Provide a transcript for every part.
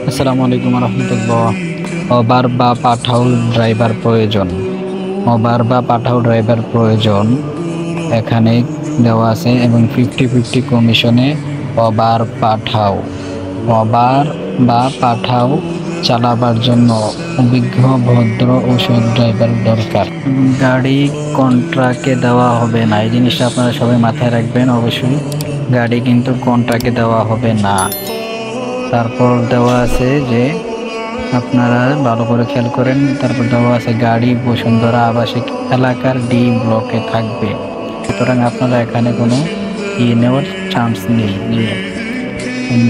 আসসালামু আলাইকুম রহমতুল্লাহ। ওবার বা পাঠাও ড্রাইভার প্রয়োজন। ওবার বা পাঠাও ড্রাইভার প্রয়োজন এখানে দেওয়া আছে এবং 50-50 কমিশনে ওবার পাঠাও। ওবার বা পাঠাও চালাবার জন্য অভিজ্ঞ ভদ্র ও সৎ ড্রাইভার দরকার। গাড়ি কন্ট্রাক্টে দেওয়া হবে না, এই জিনিসটা আপনারা সবাই মাথায় রাখবেন। অবশ্যই গাড়ি কিন্তু কন্ট্রাক্টে দেওয়া হবে না। তারপর দেওয়া আছে যে আপনারা ভালো করে খেয়াল করেন, তারপর দেওয়া আছে গাড়ি বসুন্ধরা আবাসিক এলাকার ডি ব্লকে থাকবে। সুতরাং আপনারা এখানে কোনো নেওয়ার চান্স নেই, যে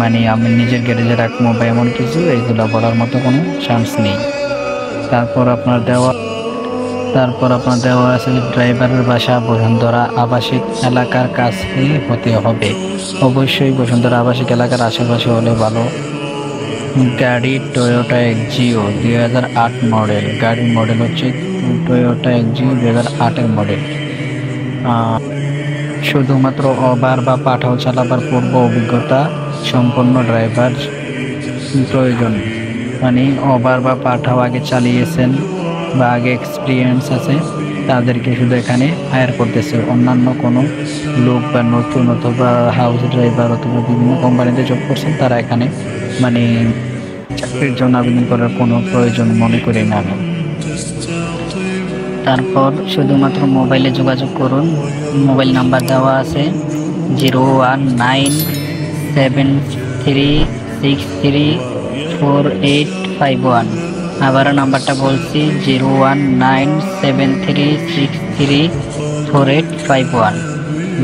মানে আমি নিজের গ্যারেজে রাখবো বা এমন কিছু এইগুলো বলার মতো কোনো চান্স নেই। তারপর আপনার দেওয়া আছে যে ড্রাইভারের বাসা বসুন্ধরা আবাসিক এলাকার কাছে হতে হবে। অবশ্যই বসুন্ধরা আবাসিক এলাকার আশেপাশে হলে ভালো। গাড়ি টয়োটা এক্সিও 2008 মডেল। গাড়ির মডেল হচ্ছে টয়োটা এক্সিও 2008-এর মডেল। শুধুমাত্র ওবার বা পাঠাও চালাবার পূর্ব অভিজ্ঞতা সম্পন্ন ড্রাইভার প্রয়োজন। মানে ওবার বা পাঠাও আগে চালিয়েছেন বা আগে এক্সপিরিয়েন্স আছে, তাদেরকে শুধু এখানে হায়ার করতেছে। অন্যান্য কোনো লোক বা নতুন অথবা হাউস ড্রাইভার অথবা বিভিন্ন কোম্পানিতে জব করছেন, তারা এখানে মানে চাকরির জন্য আবেদন করার কোনো প্রয়োজন মনে করি না আমি। তারপর শুধুমাত্র মোবাইলে যোগাযোগ করুন। মোবাইল নাম্বার দেওয়া আছে 01973634851। আবারও নাম্বারটা বলছি 01973634851।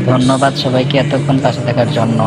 ধন্যবাদ সবাইকে এতক্ষণ পাশে থাকার জন্য।